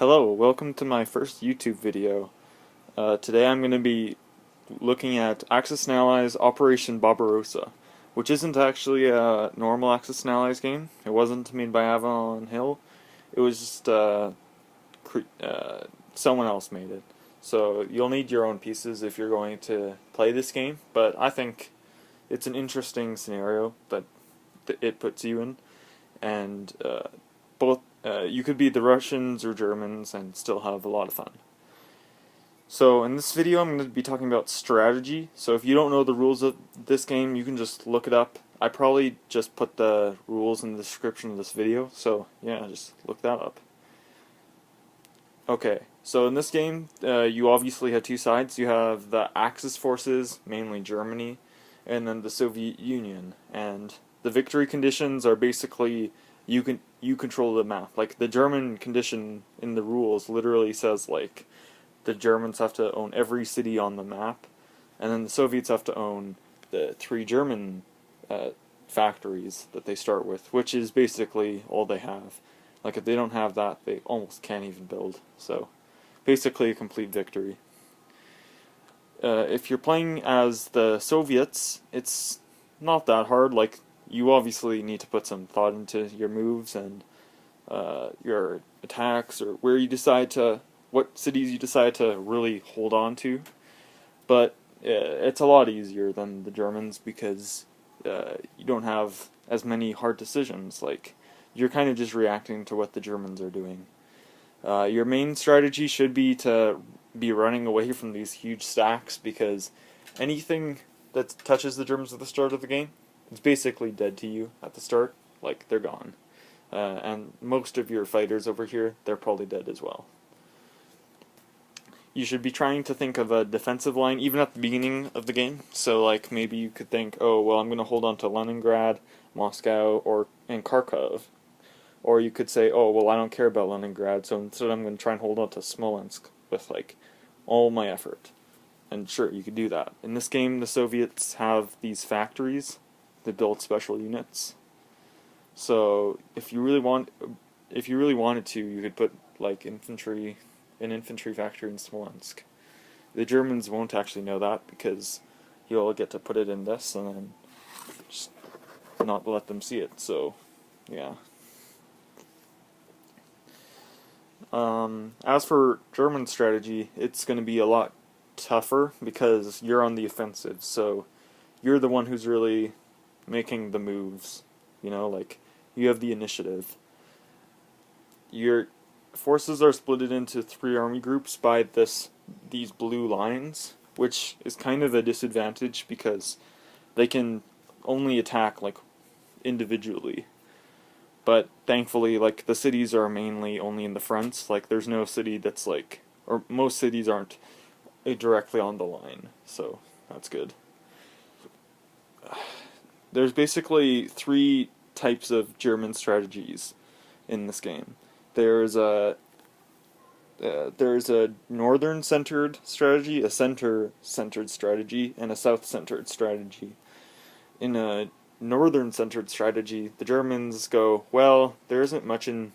Hello, welcome to my first YouTube video. Today I'm going to be looking at Axis and Allies Operation Barbarossa, which isn't actually a normal Axis and Allies game. It wasn't made by Avalon Hill. It was just someone else made it. So you'll need your own pieces if you're going to play this game, but I think it's an interesting scenario that it puts you in, and both you could be the Russians or Germans and still have a lot of fun. So in this video I'm going to be talking about strategy. So if you don't know the rules of this game, you can just look it up. I probably just put the rules in the description of this video, so yeah, just look that up. Okay, so in this game you obviously have two sides. You have the Axis forces, mainly Germany, and then the Soviet Union, and the victory conditions are basically you control the map. Like, the German condition in the rules literally says, like, the Germans have to own every city on the map, and then the Soviets have to own the 3 German factories that they start with, which is basically all they have. Like, if they don't have that, they almost can't even build. So, basically a complete victory. If you're playing as the Soviets, it's not that hard. Like, you obviously need to put some thought into your moves and your attacks, or where you decide to, what cities you decide to really hold on to. But it's a lot easier than the Germans because you don't have as many hard decisions. Like, you're kind of just reacting to what the Germans are doing. Your main strategy should be to be running away from these huge stacks, because anything that touches the Germans at the start of the game, it's basically dead to you at the start. Like, they're gone. And most of your fighters over here, they're probably dead as well. You should be trying to think of a defensive line, even at the beginning of the game. So, like, maybe you could think, oh, well, I'm going to hold on to Leningrad, Moscow, and Kharkov. Or you could say, oh, well, I don't care about Leningrad, so instead I'm going to try and hold on to Smolensk with, like, all my effort. And sure, you could do that. In this game, the Soviets have these factories that build special units. So if you really wanted to, you could put, like, an infantry factory in Smolensk. The Germans won't actually know that, because you'll get to put it in this and then just not let them see it. So yeah. As for German strategy, it's going to be a lot tougher because you're on the offensive, so you're the one who's really making the moves, you know, like, you have the initiative. Your forces are split into 3 army groups by these blue lines, which is kind of a disadvantage because they can only attack, like, individually. But thankfully, like, the cities are mainly only in the fronts. Like, there's no city that's, like, or most cities aren't directly on the line, so that's good. There's basically 3 types of German strategies in this game. There's a northern-centered strategy, a center-centered strategy, and a south-centered strategy. In a northern-centered strategy, the Germans go, well, there isn't much in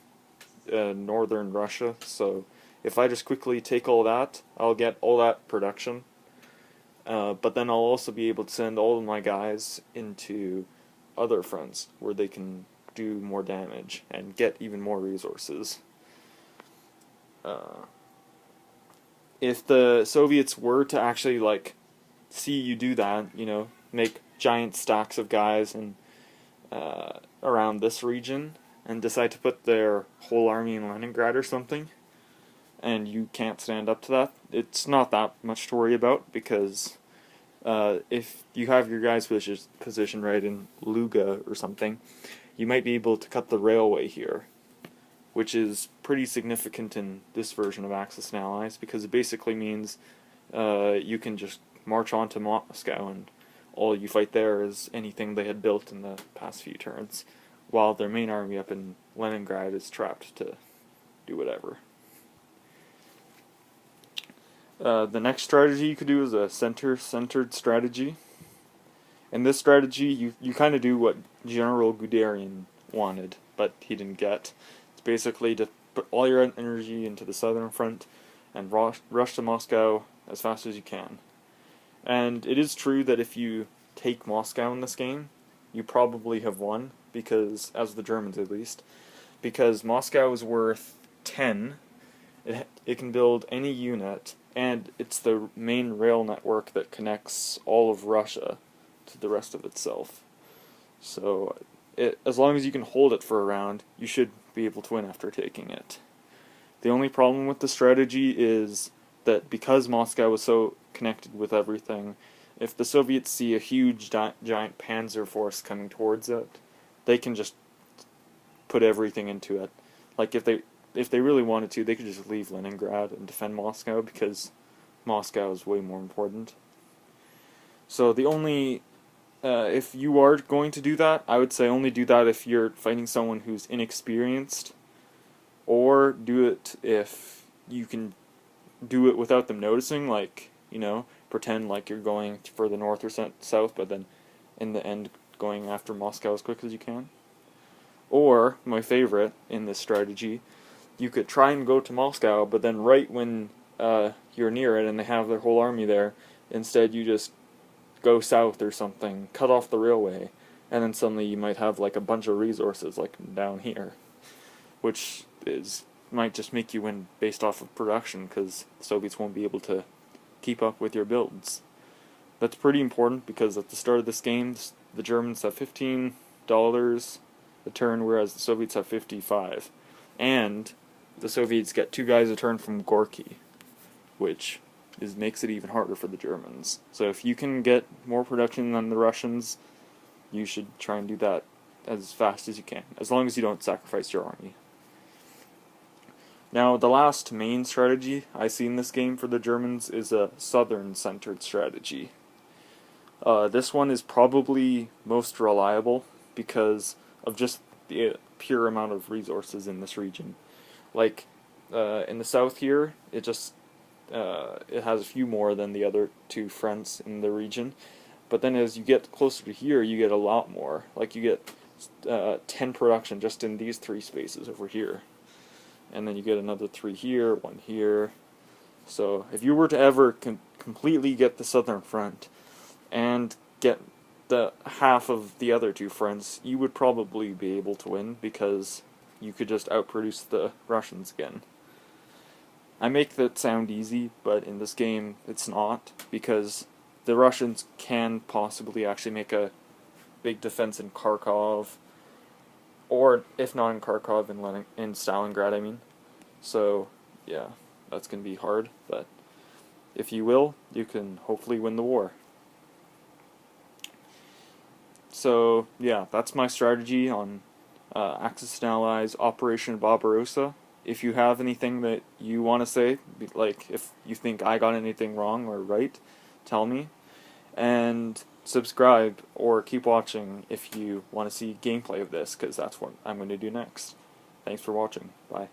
northern Russia, so if I just quickly take all that, I'll get all that production, but then I'll also be able to send all of my guys into other fronts where they can do more damage and get even more resources. If the Soviets were to actually, like, see you do that, you know, make giant stacks of guys and around this region, and decide to put their whole army in Leningrad or something, and you can't stand up to that, it's not that much to worry about, because if you have your guys positioned right in Luga or something, you might be able to cut the railway here, which is pretty significant in this version of Axis and Allies, because it basically means you can just march on to Moscow, and all you fight there is anything they had built in the past few turns, while their main army up in Leningrad is trapped to do whatever. The next strategy you could do is a center-centered strategy. In this strategy, you kind of do what General Guderian wanted, but he didn't get. It's basically to put all your energy into the southern front and rush to Moscow as fast as you can. And it is true that if you take Moscow in this game, you probably have won, because, as the Germans at least, because Moscow is worth 10, it can build any unit, and it's the main rail network that connects all of Russia to the rest of itself. So, as long as you can hold it for a round, you should be able to win after taking it. The only problem with the strategy is that because Moscow is so connected with everything, if the Soviets see a huge giant panzer force coming towards it, they can just put everything into it. Like, if they really wanted to, they could just leave Leningrad and defend Moscow, because Moscow is way more important. So the only, if you are going to do that, I would say only do that if you're fighting someone who's inexperienced, or do it if you can do it without them noticing, like, pretend like you're going further north or south, but then in the end going after Moscow as quick as you can. Or, my favorite in this strategy, you could try and go to Moscow, but then right when you're near it and they have their whole army there, instead you just go south or something, cut off the railway, and then suddenly you might have like a bunch of resources like down here, which might just make you win based off of production, because the Soviets won't be able to keep up with your builds. That's pretty important, because at the start of this game, the Germans have $15 a turn, whereas the Soviets have 55. And the Soviets get 2 guys a turn from Gorky, which makes it even harder for the Germans. So if you can get more production than the Russians, you should try and do that as fast as you can, as long as you don't sacrifice your army. Now, the last main strategy I see in this game for the Germans is a southern-centered strategy. This one is probably most reliable because of just the pure amount of resources in this region. Like, in the south here, it has a few more than the other 2 fronts in the region, but then as you get closer to here, you get a lot more. Like, you get 10 production just in these 3 spaces over here. And then you get another 3 here, 1 here. So if you were to ever completely get the southern front and get the half of the other 2 fronts, you would probably be able to win, because you could just outproduce the Russians again. I make that sound easy, but in this game it's not, because the Russians can possibly actually make a big defense in Kharkov, or if not in Kharkov, in Stalingrad, I mean. So, yeah, that's going to be hard, but if you will, you can hopefully win the war. So, yeah, that's my strategy on Axis and Allies Operation Barbarossa. If you have anything that you want to say, like if you think I got anything wrong or right, tell me. And subscribe or keep watching if you want to see gameplay of this, because that's what I'm going to do next. Thanks for watching. Bye.